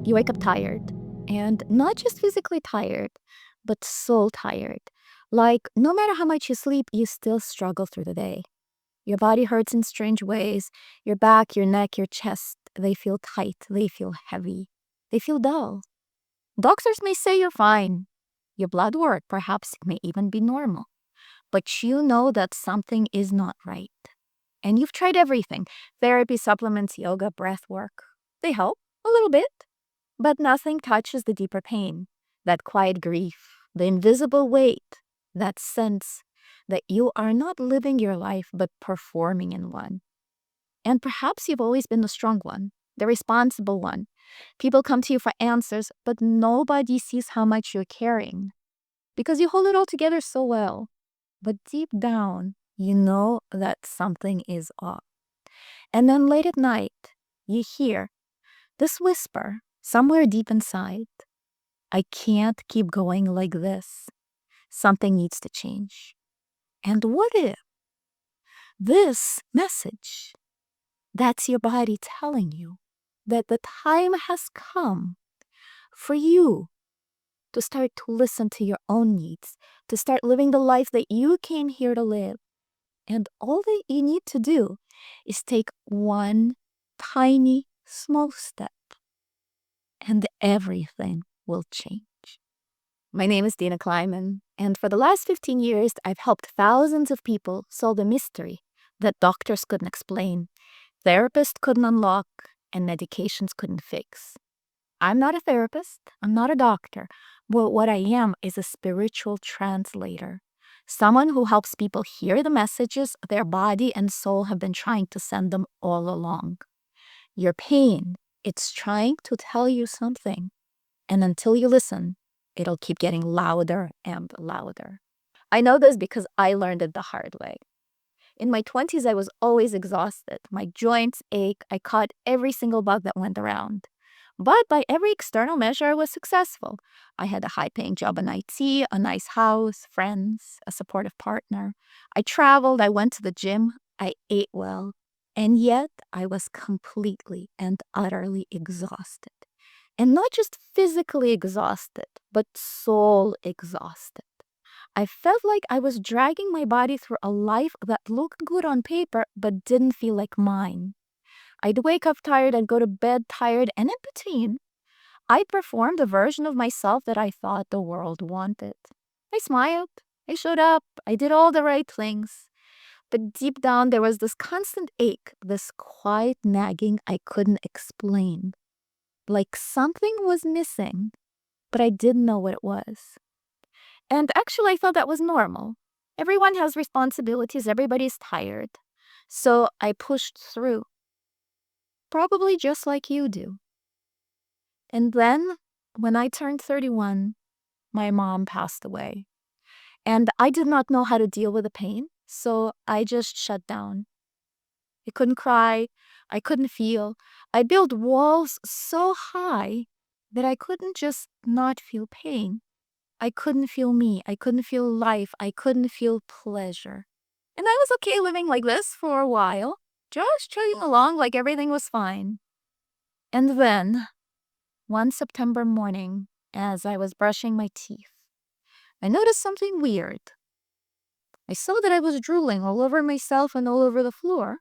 You wake up tired, and not just physically tired, but soul tired. Like, no matter how much you sleep, you still struggle through the day. Your body hurts in strange ways. Your back, your neck, your chest, they feel tight, they feel heavy, they feel dull. Doctors may say you're fine. Your blood work perhaps may even be normal. But you know that something is not right. And you've tried everything: therapy, supplements, yoga, breath work. They help a little bit, but nothing touches the deeper pain, that quiet grief, the invisible weight, that sense that you are not living your life but performing in one. And perhaps you've always been the strong one, the responsible one. People come to you for answers, but nobody sees how much you're carrying because you hold it all together so well. But deep down, you know that something is off. And then late at night, you hear this whisper somewhere deep inside: I can't keep going like this. Something needs to change. And what if this message, that's your body telling you that the time has come for you to start to listen to your own needs, to start living the life that you came here to live. And all that you need to do is take one tiny, small step, and everything will change. My name is Dina Kleiman, and for the last 15 years, I've helped thousands of people solve a mystery that doctors couldn't explain, therapists couldn't unlock, and medications couldn't fix. I'm not a therapist, I'm not a doctor, but what I am is a spiritual translator. Someone who helps people hear the messages their body and soul have been trying to send them all along. Your pain, it's trying to tell you something. And until you listen, it'll keep getting louder and louder. I know this because I learned it the hard way. In my 20s, I was always exhausted. My joints ache. I caught every single bug that went around. But by every external measure, I was successful. I had a high-paying job in IT, a nice house, friends, a supportive partner. I traveled, I went to the gym, I ate well. And yet, I was completely and utterly exhausted. And not just physically exhausted, but soul exhausted. I felt like I was dragging my body through a life that looked good on paper, but didn't feel like mine. I'd wake up tired, I'd go to bed tired, and in between, I performed a version of myself that I thought the world wanted. I smiled, I showed up, I did all the right things. But deep down, there was this constant ache, this quiet nagging I couldn't explain. Like something was missing, but I didn't know what it was. And actually, I thought that was normal. Everyone has responsibilities, everybody's tired. So I pushed through, probably just like you do. And then, when I turned 31, my mom passed away. And I did not know how to deal with the pain, so I just shut down. I couldn't cry, I couldn't feel. I built walls so high that I couldn't just not feel pain. I couldn't feel me, I couldn't feel life, I couldn't feel pleasure. And I was okay living like this for a while, just chugging along like everything was fine. And then, one September morning, as I was brushing my teeth, I noticed something weird. I saw that I was drooling all over myself and all over the floor.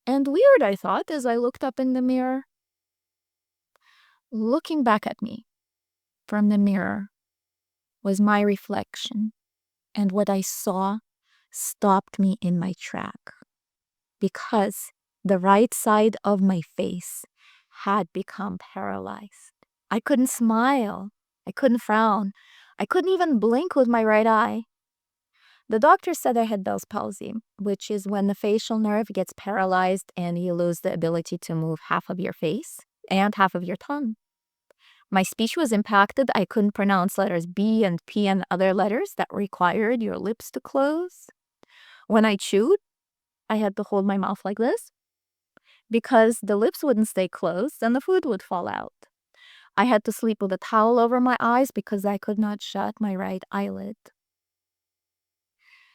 And weird, I thought, as I looked up in the mirror. Looking back at me from the mirror was my reflection, and what I saw stopped me in my track because the right side of my face had become paralyzed. I couldn't smile, I couldn't frown, I couldn't even blink with my right eye. The doctor said I had Bell's palsy, which is when the facial nerve gets paralyzed and you lose the ability to move half of your face and half of your tongue. My speech was impacted. I couldn't pronounce letters B and P and other letters that required your lips to close. When I chewed, I had to hold my mouth like this because the lips wouldn't stay closed and the food would fall out. I had to sleep with a towel over my eyes because I could not shut my right eyelid.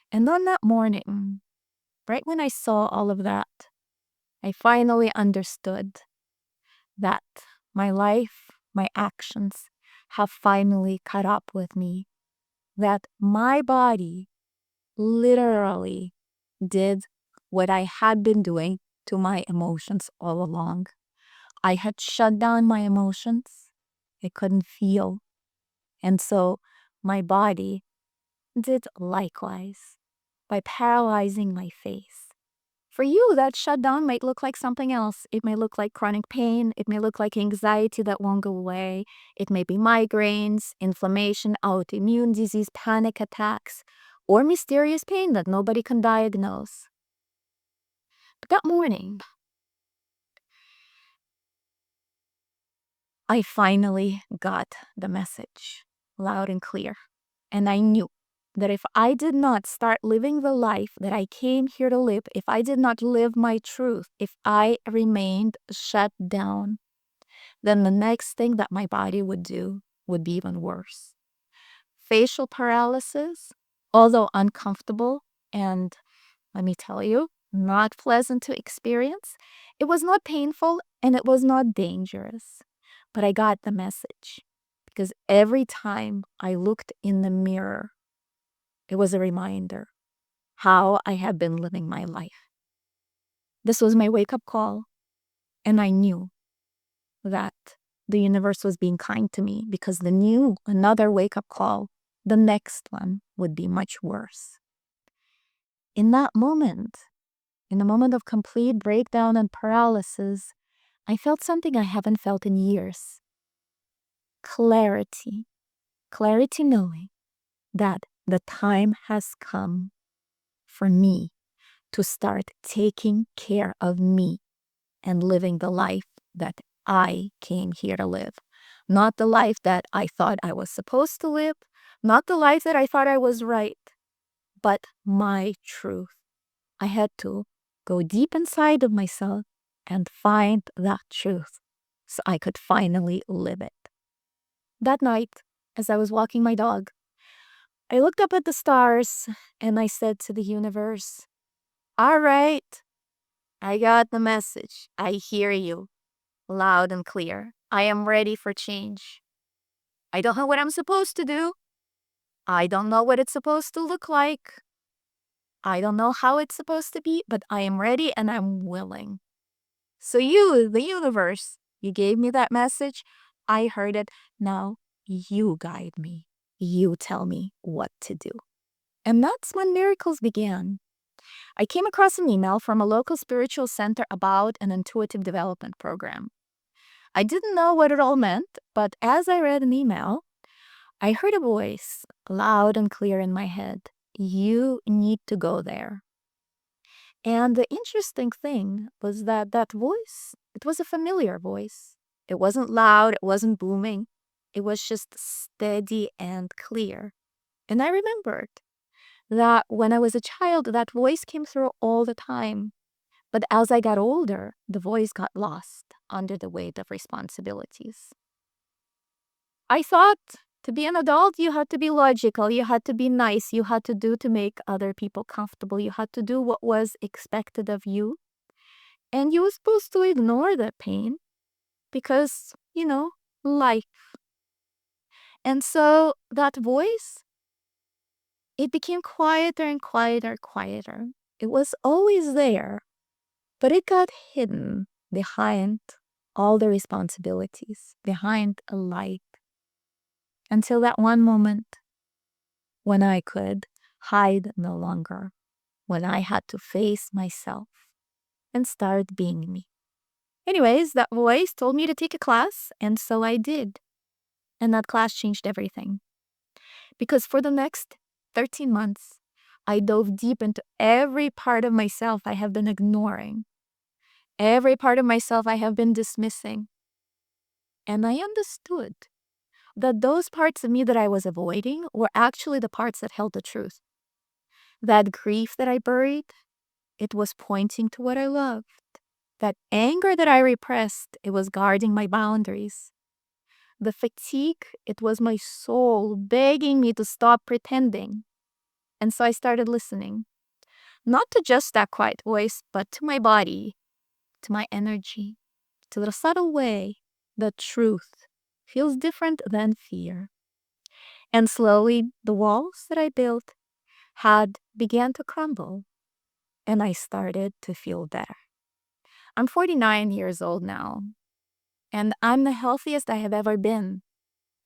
And on that morning, right when I saw all of that, I finally understood that My life, my actions have finally caught up with me. That my body literally did what I had been doing to my emotions all along. I had shut down my emotions. I couldn't feel. And so my body did likewise by paralyzing my face. For you, that shutdown might look like something else. It may look like chronic pain. It may look like anxiety that won't go away. It may be migraines, inflammation, autoimmune disease, panic attacks, or mysterious pain that nobody can diagnose. But that morning, I finally got the message loud and clear. And I knew that if I did not start living the life that I came here to live, if I did not live my truth, if I remained shut down, then the next thing that my body would do would be even worse. Facial paralysis, although uncomfortable and, let me tell you, not pleasant to experience, it was not painful and it was not dangerous. But I got the message because every time I looked in the mirror, it was a reminder how I had been living my life. This was my wake-up call, and I knew that the universe was being kind to me because another wake-up call, the next one would be much worse. In that moment, in the moment of complete breakdown and paralysis, I felt something I haven't felt in years. Clarity. Clarity knowing that the time has come for me to start taking care of me and living the life that I came here to live. Not the life that I thought I was supposed to live, not the life that I thought I was right, but my truth. I had to go deep inside of myself and find that truth so I could finally live it. That night, as I was walking my dog, I looked up at the stars and I said to the universe, "All right, I got the message. I hear you loud and clear. I am ready for change. I don't know what I'm supposed to do. I don't know what it's supposed to look like. I don't know how it's supposed to be, but I am ready and I'm willing." So you, the universe, you gave me that message. I heard it. Now you guide me. You tell me what to do. And that's when miracles began. I came across an email from a local spiritual center about an intuitive development program. I didn't know what it all meant, but as I read an email, I heard a voice loud and clear in my head. You need to go there. And the interesting thing was that that voice, it was a familiar voice. It wasn't loud, it wasn't booming. It was just steady and clear. And I remembered that when I was a child, that voice came through all the time. But as I got older, the voice got lost under the weight of responsibilities. I thought to be an adult, you had to be logical, you had to be nice, you had to do to make other people comfortable, you had to do what was expected of you. And you were supposed to ignore that pain because, life. And so that voice, it became quieter and quieter. It was always there, but it got hidden behind all the responsibilities, behind a light. Until that one moment when I could hide no longer, when I had to face myself and start being me. Anyways, that voice told me to take a class, and so I did. And that class changed everything. Because for the next 13 months, I dove deep into every part of myself I have been ignoring, every part of myself I have been dismissing. And I understood that those parts of me that I was avoiding were actually the parts that held the truth. That grief that I buried, it was pointing to what I loved. That anger that I repressed, it was guarding my boundaries. The fatigue, it was my soul begging me to stop pretending. And so I started listening, not to just that quiet voice, but to my body, to my energy, to the subtle way The truth feels different than fear. And slowly, the walls that I built had began to crumble, and I started to feel better. I'm 49 years old now, and I'm the healthiest I have ever been.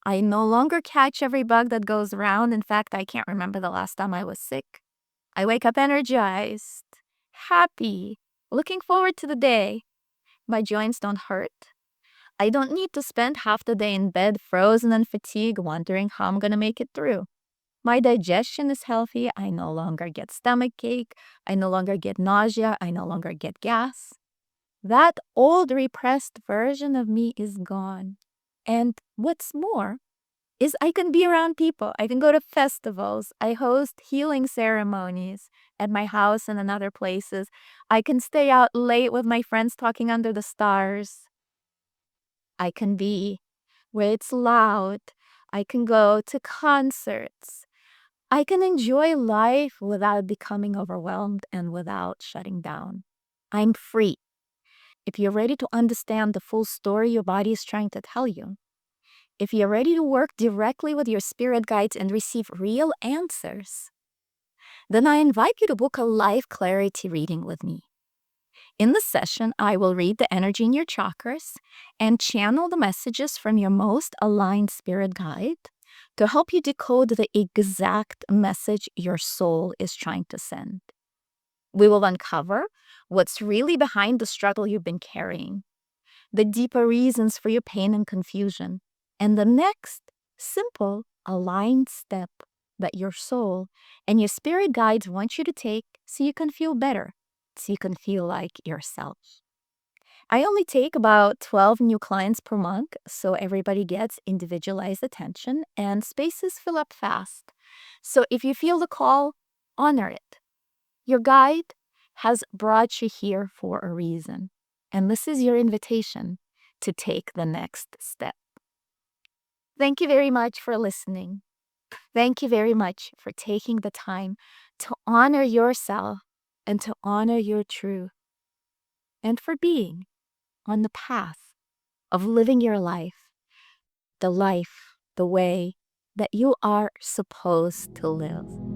I no longer catch every bug that goes around. In fact, I can't remember the last time I was sick. I wake up energized, happy, looking forward to the day. My joints don't hurt. I don't need to spend half the day in bed, frozen and fatigued, wondering how I'm going to make it through. My digestion is healthy. I no longer get stomach ache. I no longer get nausea. I no longer get gas. That old repressed version of me is gone. And what's more is I can be around people. I can go to festivals. I host healing ceremonies at my house and in other places. I can stay out late with my friends talking under the stars. I can be where it's loud. I can go to concerts. I can enjoy life without becoming overwhelmed and without shutting down. I'm free. If you're ready to understand the full story your body is trying to tell you, if you're ready to work directly with your spirit guides and receive real answers, then I invite you to book a live clarity reading with me. In the session, I will read the energy in your chakras and channel the messages from your most aligned spirit guide to help you decode the exact message your soul is trying to send. We will uncover what's really behind the struggle you've been carrying, the deeper reasons for your pain and confusion, and the next simple, aligned step that your soul and your spirit guides want you to take so you can feel better, so you can feel like yourself. I only take about 12 new clients per month, so everybody gets individualized attention and spaces fill up fast. So if you feel the call, honor it. Your guide has brought you here for a reason, and this is your invitation to take the next step. Thank you very much for listening. Thank you very much for taking the time to honor yourself and to honor your truth, and for being on the path of living your life, the way that you are supposed to live.